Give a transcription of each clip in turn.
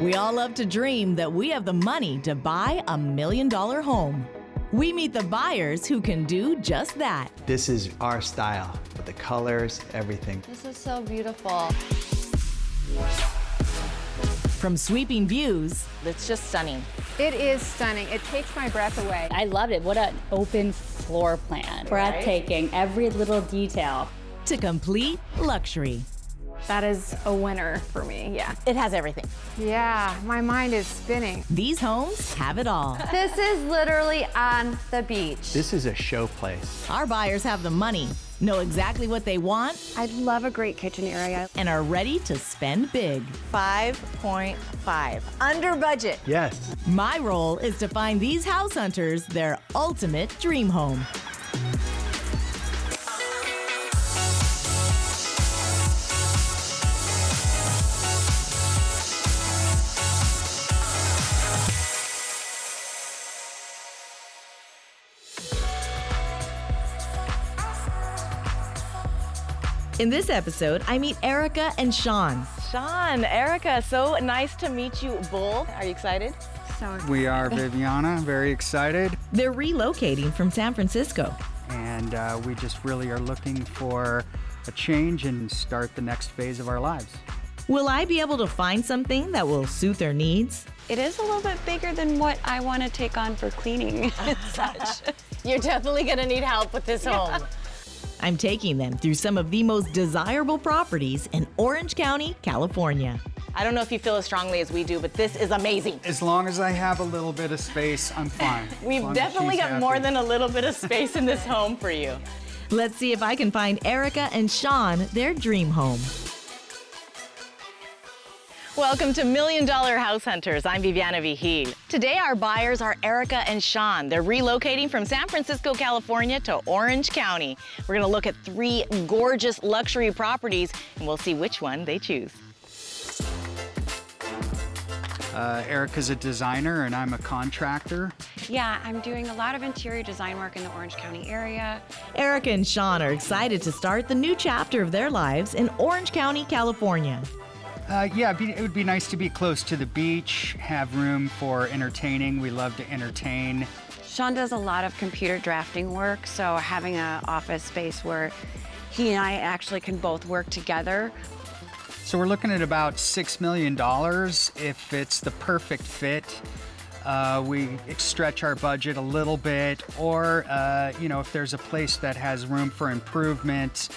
We all love to dream that we have the money to buy $1 million home. We meet the buyers who can do just that. This is our style, with the colors, everything. This is so beautiful. From sweeping views, It's just stunning. It is stunning. It takes my breath away. I loved it. What an open floor plan. Breathtaking, every little detail. to complete luxury. That is a winner for me, yeah. It has everything. Yeah, my mind is spinning. These homes have it all. This is literally on the beach. This is a show place. Our buyers have the money, know exactly what they want, I love a great kitchen area. and are ready to spend big. 5.5. Under budget. Yes. My role is to find these house hunters their ultimate dream home. In this episode, I meet Erica and Sean. Sean, Erica, so nice to meet you both. Are you excited? We are Viviana, very excited, They're relocating from San Francisco. and we just really are looking for a change and start the next phase of our lives. Will I be able to find something that will suit their needs? It is a little bit bigger than what I want to take on for cleaning and such. You're definitely gonna need help with this home. I'm taking them through some of the most desirable properties in Orange County, California. I don't know if you feel as strongly as we do, but this is amazing. As long as I have a little bit of space, I'm fine. As We've long as definitely she's got more happy. than a little bit of space in this home for you. Let's see if I can find Erica and Sean their dream home. Welcome to $1 Million House Hunters. I'm Viviana Vigil. Today our buyers are Erica and Sean. They're relocating from San Francisco, California to Orange County. We're gonna look at 3 gorgeous luxury properties and we'll see which one they choose. Erica's a designer and I'm a contractor. Yeah, I'm doing a lot of interior design work in the Orange County area. Erica and Sean are excited to start the new chapter of their lives in Orange County, California. It would be nice to be close to the beach, have room for entertaining. We love to entertain. Sean does a lot of computer drafting work, so having an office space where he and I actually can both work together. So we're looking at about $6 million. If it's the perfect fit, we stretch our budget a little bit, or if there's a place that has room for improvement,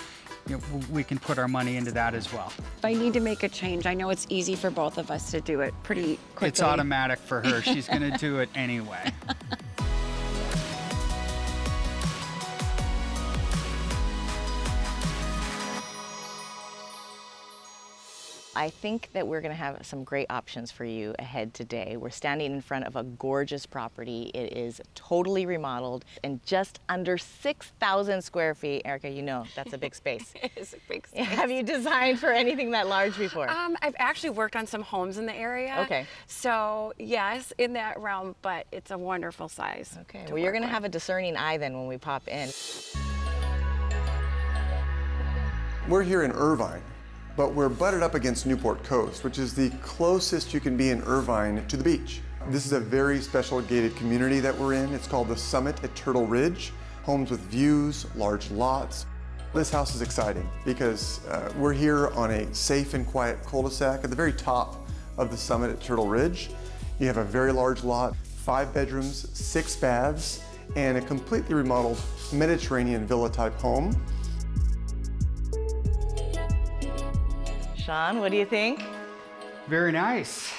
we can put our money into that as well. If I need to make a change, I know it's easy for both of us to do it pretty quickly. It's automatic for her. She's going to do it anyway. I think that we're gonna have some great options for you ahead today. We're standing in front of a gorgeous property. It is totally remodeled and just under 6,000 square feet. Erica, you know that's a big space. It is a big space. Have you designed for anything that large before? I've actually worked on some homes in the area. Okay. So yes, in that realm, but it's a wonderful size. Okay, to well, you're work gonna with. have a discerning eye then when we pop in. We're here in Irvine, but we're butted up against Newport Coast, which is the closest you can be in Irvine to the beach. This is a very special gated community that we're in. It's called the Summit at Turtle Ridge. Homes with views, large lots. This house is exciting because we're here on a safe and quiet cul-de-sac at the very top of the Summit at Turtle Ridge. You have a very large lot, 5 bedrooms, 6 baths, and a completely remodeled Mediterranean villa type home. Sean, what do you think? Very nice.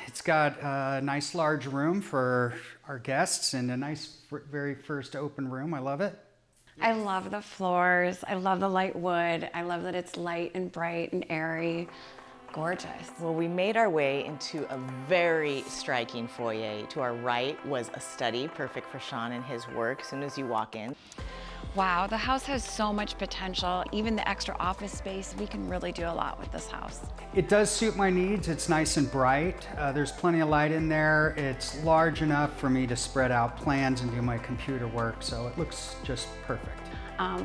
It's got a nice large room for our guests and a nice very first open room. I love it. I love the floors. I love the light wood. I love that it's light and bright and airy. Gorgeous. Well, we made our way into a very striking foyer. To our right was a study, perfect for Sean and his work as soon as you walk in. Wow, the house has so much potential. Even the extra office space, we can really do a lot with this house. It does suit my needs. It's nice and bright. There's plenty of light in there. It's large enough for me to spread out plans and do my computer work, so it looks just perfect.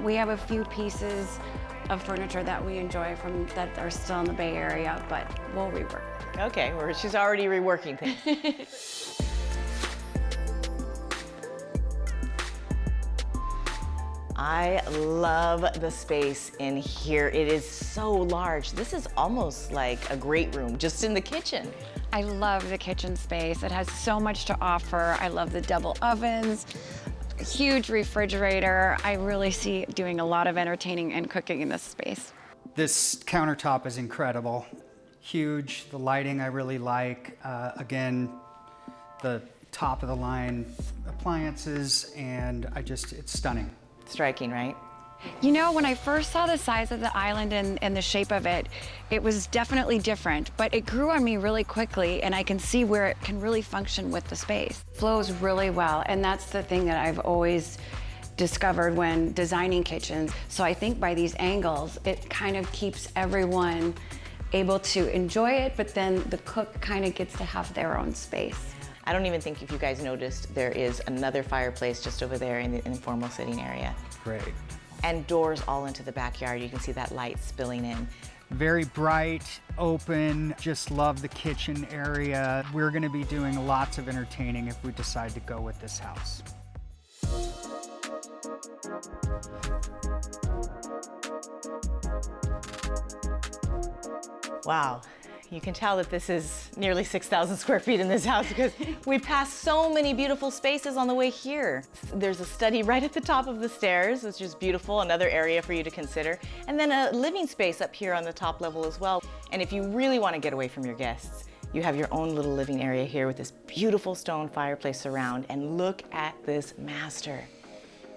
We have a few pieces of furniture that we enjoy that are still in the Bay Area, but we'll rework. Okay, well, she's already reworking things. I love the space in here. It is so large. This is almost like a great room just in the kitchen. I love the kitchen space. It has so much to offer. I love the double ovens, huge refrigerator. I really see doing a lot of entertaining and cooking in this space. This countertop is incredible. Huge, the lighting I really like. Again, the top of the line appliances, and it's stunning. Striking, right? You know, when I first saw the size of the island and the shape of it, it was definitely different, but it grew on me really quickly, and I can see where it can really function with the space. Flows really well, and that's the thing that I've always discovered when designing kitchens. So I think by these angles, it kind of keeps everyone able to enjoy it, but then the cook kind of gets to have their own space. I don't even think if you guys noticed, there is another fireplace just over there in the informal sitting area. Great. And doors all into the backyard. You can see that light spilling in. Very bright, open, just love the kitchen area. We're gonna be doing lots of entertaining if we decide to go with this house. Wow. You can tell that this is nearly 6,000 square feet in this house because we passed so many beautiful spaces on the way here. There's a study right at the top of the stairs, which is beautiful, another area for you to consider. And then a living space up here on the top level as well. And if you really want to get away from your guests, you have your own little living area here with this beautiful stone fireplace surround. And look at this master.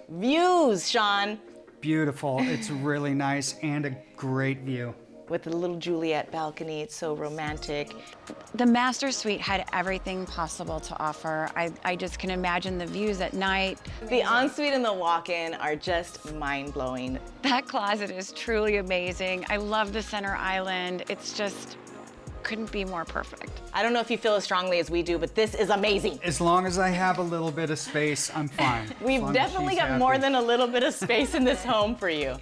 Views, Sean. Beautiful, it's really nice and a great view. With the little Juliet balcony, it's so romantic. The master suite had everything possible to offer. I just can imagine the views at night. The ensuite and the walk-in are just mind-blowing. That closet is truly amazing. I love the center island. It's just, couldn't be more perfect. I don't know if you feel as strongly as we do, but this is amazing. As long as I have a little bit of space, I'm fine. We've definitely got more than a little bit of space in this home for you.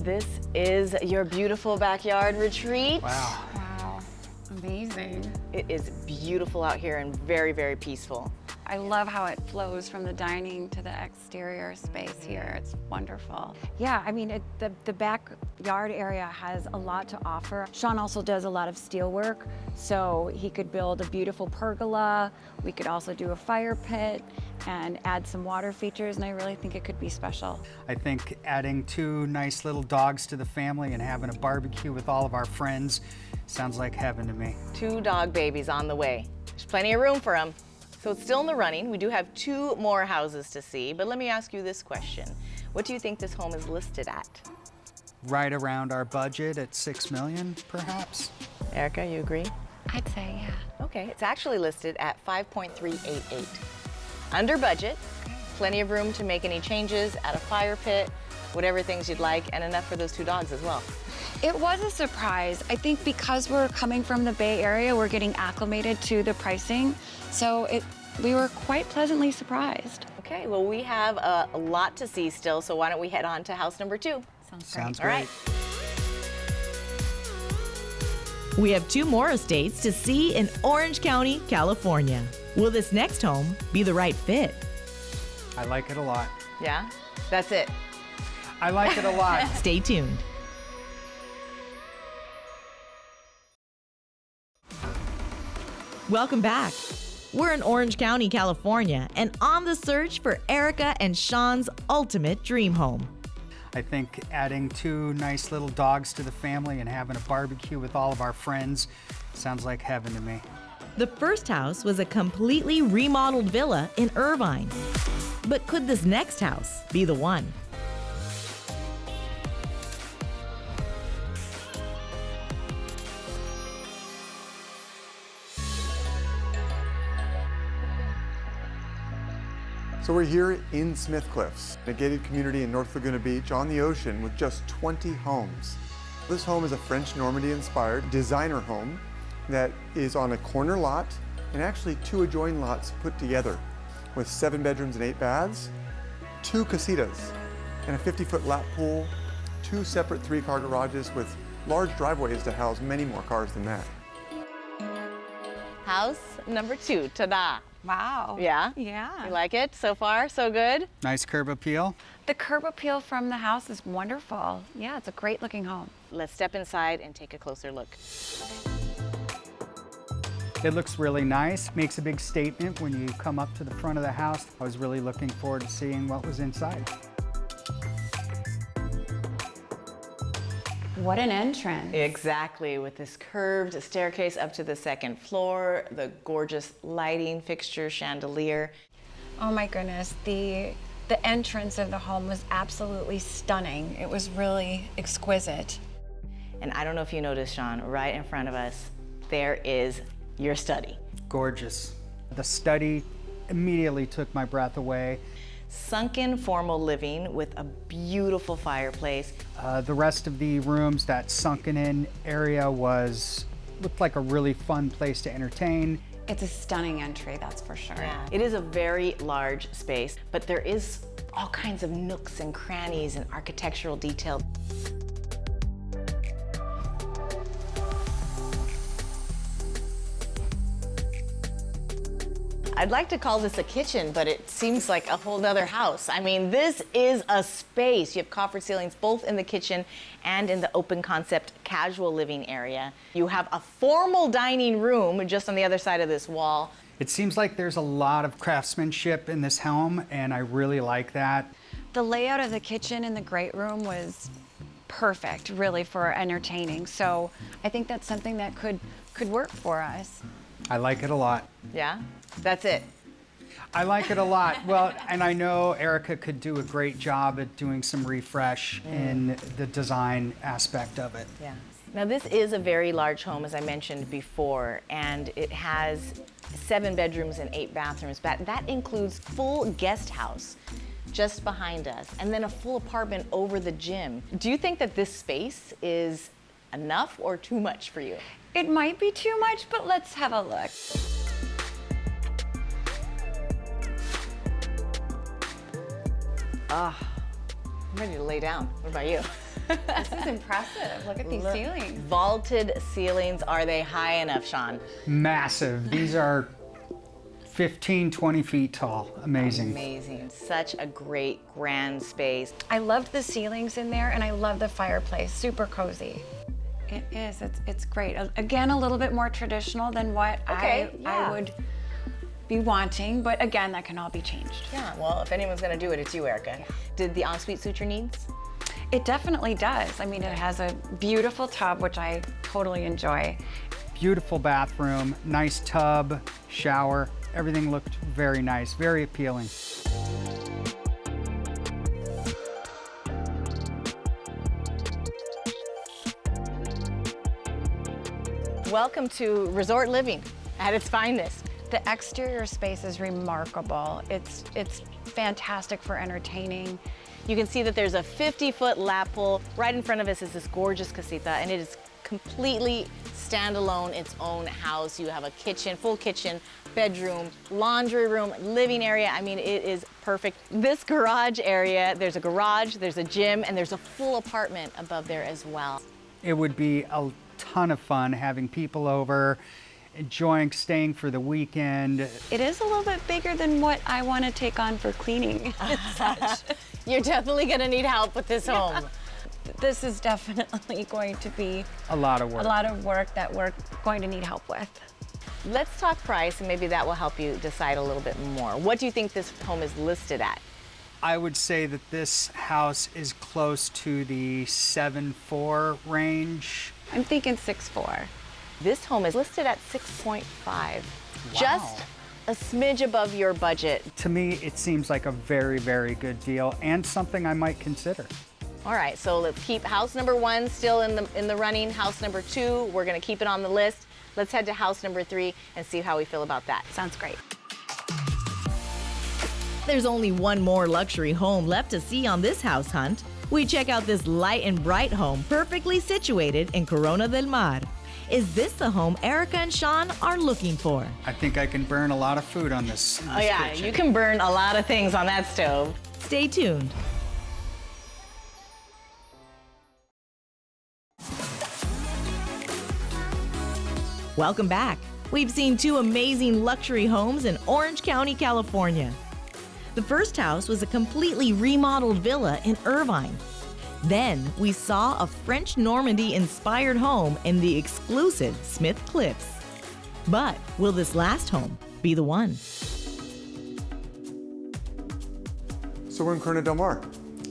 This is your beautiful backyard retreat. Wow. Wow, amazing. It is beautiful out here and very, very peaceful. I love how it flows from the dining to the exterior space here. It's wonderful. Yeah, I mean, the backyard area has a lot to offer. Sean also does a lot of steel work, so he could build a beautiful pergola. We could also do a fire pit and add some water features, and I really think it could be special. I think adding 2 nice little dogs to the family and having a barbecue with all of our friends sounds like heaven to me. 2 dog babies on the way. There's plenty of room for them. So it's still in the running. We do have 2 more houses to see, but let me ask you this question. What do you think this home is listed at? Right around our budget at $6 million, perhaps. Erica, you agree? I'd say, yeah. Okay, it's actually listed at 5.388. Under budget, plenty of room to make any changes, add a fire pit, whatever things you'd like, and enough for those 2 dogs as well. It was a surprise. I think because we're coming from the Bay Area, we're getting acclimated to the pricing. So we were quite pleasantly surprised. Okay, well, we have a lot to see still, so why don't we head on to house number 2? Sounds All right. We have 2 more estates to see in Orange County, California. Will this next home be the right fit? I like it a lot. Yeah? That's it. I like it a lot. Stay tuned. Welcome back. We're in Orange County, California, and on the search for Erica and Sean's ultimate dream home. I think adding 2 nice little dogs to the family and having a barbecue with all of our friends sounds like heaven to me. The first house was a completely remodeled villa in Irvine. But could this next house be the one? So we're here in Smith Cliffs, a gated community in North Laguna Beach on the ocean with just 20 homes. This home is a French Normandy inspired designer home that is on a corner lot and actually 2 adjoining lots put together with 7 bedrooms and 8 baths, 2 casitas, and a 50-foot lap pool, 2 separate 3-car garages with large driveways to house many more cars than that. House number 2, ta-da. Wow. Yeah? Yeah. You like it so far? So good? Nice curb appeal. The curb appeal from the house is wonderful. Yeah, it's a great looking home. Let's step inside and take a closer look. It looks really nice, makes a big statement when you come up to the front of the house. I was really looking forward to seeing what was inside. What an entrance. Exactly, with this curved staircase up to the 2nd floor, the gorgeous lighting fixture, chandelier. Oh my goodness, the entrance of the home was absolutely stunning. It was really exquisite. And I don't know if you noticed, Sean, right in front of us, there is your study. Gorgeous. The study immediately took my breath away. Sunken formal living with a beautiful fireplace. The rest of the rooms, that sunken in area looked like a really fun place to entertain. It's a stunning entry, that's for sure. Yeah. It is a very large space, but there is all kinds of nooks and crannies and architectural detail. I'd like to call this a kitchen, but it seems like a whole nother house. I mean, this is a space. You have coffered ceilings both in the kitchen and in the open concept casual living area. You have a formal dining room just on the other side of this wall. It seems like there's a lot of craftsmanship in this home, and I really like that. The layout of the kitchen and the great room was perfect, really, for entertaining. So I think that's something that could work for us. I like it a lot. Yeah? That's it. I like it a lot. Well, and I know Erica could do a great job at doing some refresh in the design aspect of it. Yeah. Now this is a very large home, as I mentioned before, and it has 7 bedrooms and 8 bathrooms. But that includes full guest house just behind us, and then a full apartment over the gym. Do you think that this space is enough or too much for you? It might be too much, but let's have a look. I'm ready to lay down. What about you? This is impressive. Look at these ceilings. Vaulted ceilings. Are they high enough, Sean? Massive. These are 15, 20 feet tall. Amazing. Amazing. Such a great, grand space. I loved the ceilings in there, and I love the fireplace. Super cozy. It is. It's great. Again, a little bit more traditional than what I would be wanting, but again, that can all be changed. Yeah, well, if anyone's gonna do it, it's you, Erica. Yeah. Did the ensuite suit your needs? It definitely does. I mean, it has a beautiful tub, which I totally enjoy. Beautiful bathroom, nice tub, shower. Everything looked very nice, very appealing. Welcome to resort living at its finest. The exterior space is remarkable. It's fantastic for entertaining. You can see that there's a 50-foot lap pool. Right in front of us is this gorgeous casita, and it is completely standalone, its own house. You have a kitchen, full kitchen, bedroom, laundry room, living area. I mean, it is perfect. This garage area, there's a garage, there's a gym, and there's a full apartment above there as well. It would be a ton of fun having people over, enjoying staying for the weekend. It is a little bit bigger than what I want to take on for cleaning and such. You're definitely gonna need help with this home. This is definitely going to be a lot of work. A lot of work that we're going to need help with. Let's talk price, and maybe that will help you decide a little bit more. What do you think this home is listed at? I would say that this house is close to the 7.4 range. I'm thinking 6.4. This home is listed at 6.5. Wow. Just a smidge above your budget. To me, it seems like a very, very good deal and something I might consider. All right, so let's keep house number 1 still in the running. House number 2, we're gonna keep it on the list. Let's head to house number 3 and see how we feel about that. Sounds great. There's only one more luxury home left to see on this house hunt. We check out this light and bright home perfectly situated in Corona del Mar. Is this the home Erica and Sean are looking for? I think I can burn a lot of food on this. Oh yeah, kitchen. you can burn a lot of things on that stove. Stay tuned. Welcome back. We've seen two amazing luxury homes in Orange County, California. The first house was a completely remodeled villa in Irvine. Then we saw a French Normandy inspired home in the exclusive Smith Cliffs. But will this last home be the one? So we're in Corona Del Mar,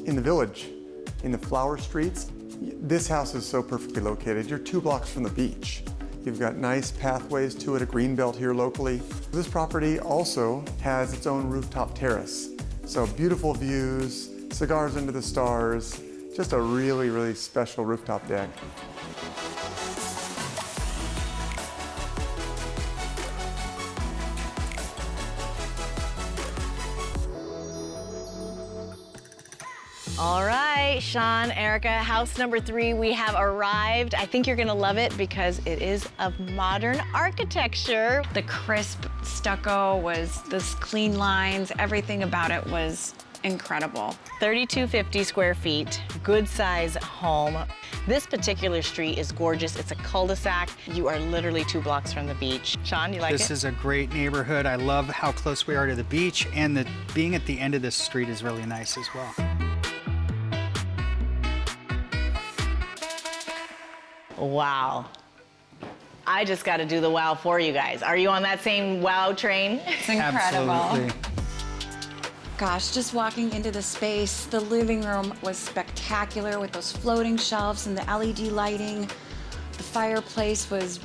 in the village, in the flower streets. This house is so perfectly located. You're 2 blocks from the beach. You've got nice pathways to it, a green belt here locally. This property also has its own rooftop terrace. So beautiful views, cigars under the stars, just a really, really special rooftop deck. All right, Sean, Erica, house number 3, we have arrived. I think you're gonna love it because it is of modern architecture. The crisp stucco was this clean lines, everything about it was incredible. 3250 square feet, good size home. This particular street is gorgeous. It's a cul-de-sac. You are literally 2 blocks from the beach. Sean, you like it? This is a great neighborhood. I love how close we are to the beach, and being at the end of this street is really nice as well. Wow. I just got to do the wow for you guys. Are you on that same wow train? It's incredible. Absolutely. Gosh, just walking into the space, the living room was spectacular with those floating shelves and the LED lighting. The fireplace was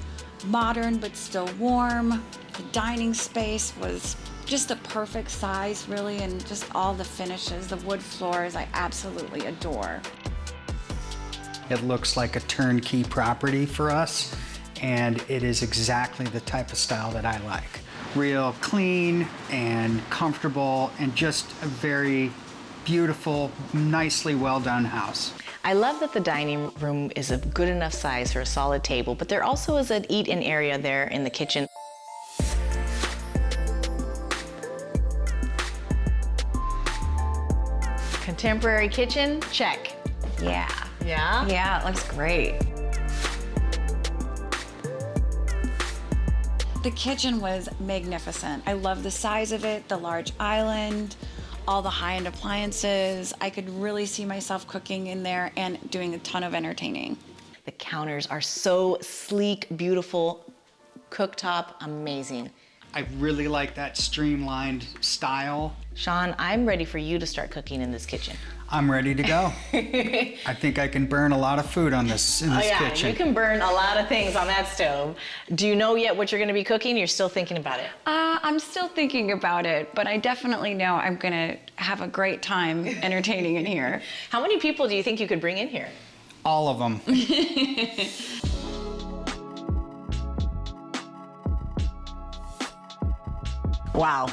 modern but still warm. The dining space was just the perfect size, really, and just all the finishes, the wood floors, I absolutely adore. It looks like a turnkey property for us, and it is exactly the type of style that I like. Real clean and comfortable, and just a very beautiful, nicely well done house. I love that the dining room is a good enough size for a solid table, but there also is an eat-in area there in the kitchen. Contemporary kitchen, check. Yeah. Yeah? Yeah, it looks great. The kitchen was magnificent. I love the size of it, the large island, all the high-end appliances. I could really see myself cooking in there and doing a ton of entertaining. The counters are so sleek, beautiful. Cooktop, amazing. I really like that streamlined style. Sean, I'm ready for you to start cooking in this kitchen. I'm ready to go. I think I can burn a lot of food on this in this kitchen. You can burn a lot of things on that stove. Do you know yet what you're gonna be cooking? You're still thinking about it? I'm still thinking about it, but I definitely know I'm gonna have a great time entertaining in here. How many people do you think you could bring in here? All of them. Wow.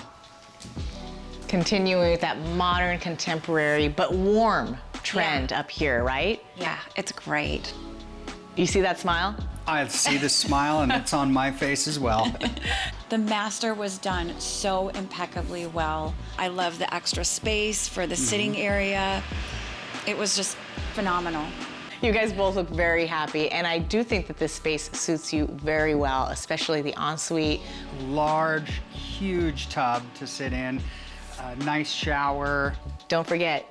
Continuing with that modern, contemporary, but warm trend up here, right? Yeah, it's great. You see that smile? I see the smile, and it's on my face as well. The master was done so impeccably well. I love the extra space for the sitting area. It was just phenomenal. You guys both look very happy, and I do think that this space suits you very well, especially the ensuite. Large, huge tub to sit in, a nice shower. Don't forget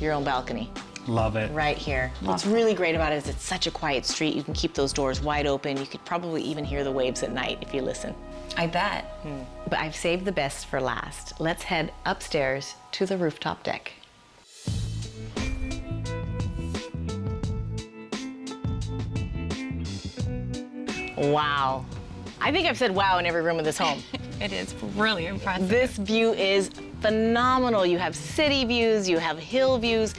your own balcony. Love it. Right here. What's really great about it is it's such a quiet street. You can keep those doors wide open. You could probably even hear the waves at night if you listen. I bet. But I've saved the best for last. Let's head upstairs to the rooftop deck. Wow. I think I've said wow in every room of this home. It is really impressive. This view is phenomenal. You have city views, you have hill views,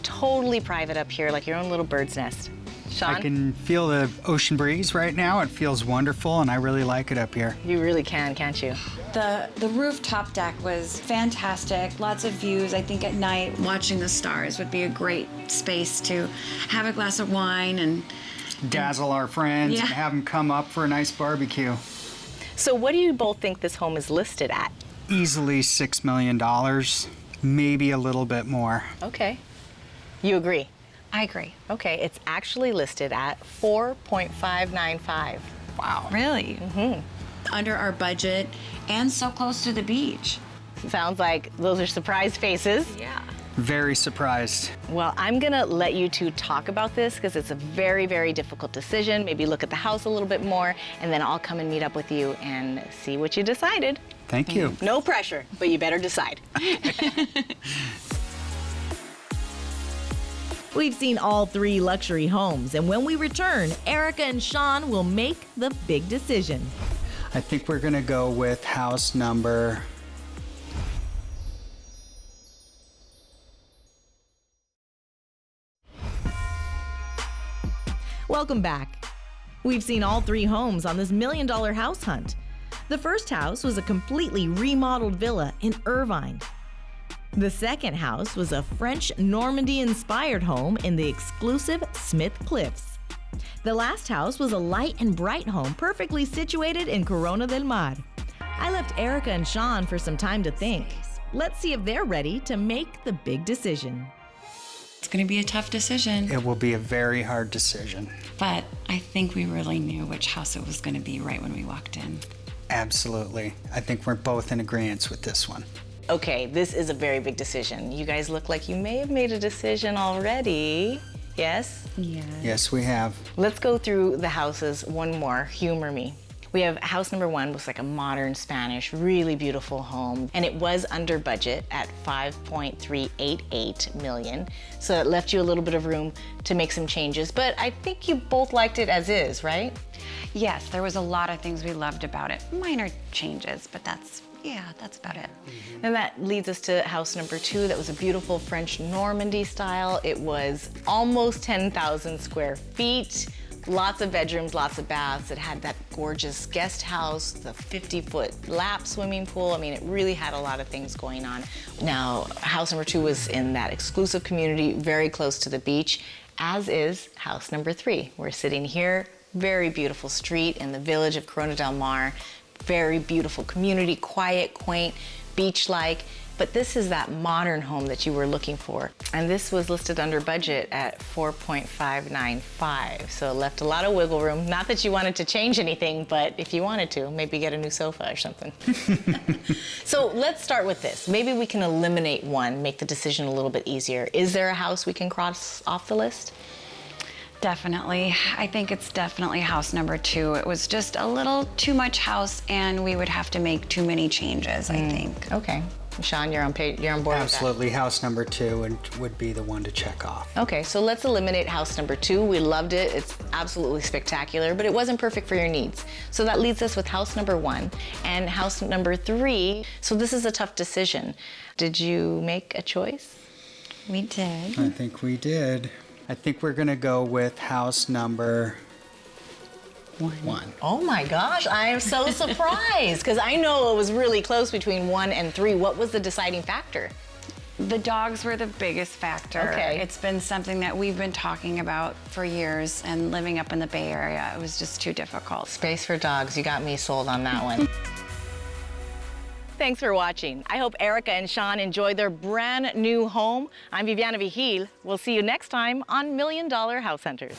totally private up here, like your own little bird's nest. Sean? I can feel the ocean breeze right now. It feels wonderful, and I really like it up here. You really can, can't you? The rooftop deck was fantastic. Lots of views. I think at night, watching the stars would be a great space to have a glass of wine and dazzle our friends and have them come up for a nice barbecue. So what do you both think this home is listed at? Easily $6 million, maybe a little bit more. Okay. You agree? I agree. Okay, it's actually listed at 4.595. Wow. Really? Under our budget and so close to the beach. Sounds like those are surprise faces. Yeah. Very surprised. Well, I'm gonna let you two talk about this because it's a very, very difficult decision. Maybe look at the house a little bit more, and then I'll come and meet up with you and see what you decided. Thank you. No pressure, but you better decide. We've seen all 3 luxury homes, and when we return, Erica and Sean will make the big decision. I think we're gonna go with house number... Welcome back. We've seen all 3 homes on this $1 million house hunt. The first house was a completely remodeled villa in Irvine. The second house was a French Normandy inspired home in the exclusive Smith Cliffs. The last house was a light and bright home perfectly situated in Corona del Mar. I left Erica and Sean for some time to think. Let's see if they're ready to make the big decision. It's going to be a tough decision, It will be a very hard decision. but I think we really knew which house it was going to be right when we walked in. Absolutely. I think we're both in agreement with this one. Okay, this is a very big decision. You guys look like you may have made a decision already. Yes? Yeah. Yes, we have. Let's go through the houses one more. Humor me. We have house number 1 was like a modern Spanish, really beautiful home, and it was under budget at $5.388 million. So it left you a little bit of room to make some changes, but I think you both liked it as is, right? Yes, there was a lot of things we loved about it. Minor changes, but that's about it. And that leads us to house number 2. That was a beautiful French Normandy style. It was almost 10,000 square feet. Lots of bedrooms, lots of baths. It had that gorgeous guest house, the 50-foot lap swimming pool. I mean, it really had a lot of things going on. Now, house number 2 was in that exclusive community, very close to the beach, as is house number 3. We're sitting here, very beautiful street in the village of Corona del Mar. Very beautiful community, quiet, quaint, beach-like. But this is that modern home that you were looking for. And this was listed under budget at $4.595. So it left a lot of wiggle room. Not that you wanted to change anything, but if you wanted to, maybe get a new sofa or something. So let's start with this. Maybe we can eliminate one, make the decision a little bit easier. Is there a house we can cross off the list? Definitely. I think it's definitely house number 2. It was just a little too much house, and we would have to make too many changes, I think. Okay. Sean, you're on board with that? Absolutely. House number 2 would be the one to check off. Okay, so let's eliminate house number 2. We loved it. It's absolutely spectacular, but it wasn't perfect for your needs. So that leaves us with house number 1 and house number 3. So this is a tough decision. Did you make a choice? We did. I think we did. I think we're gonna go with house number 1. Oh my gosh, I am so surprised because I know it was really close between 1 and 3. What was the deciding factor? The dogs were the biggest factor. Okay. It's been something that we've been talking about for years, and living up in the Bay Area, it was just too difficult. Space for dogs, you got me sold on that one. Thanks for watching. I hope Erica and Sean enjoyed their brand new home. I'm Viviana Vigil. We'll see you next time on $1 Million House Hunters.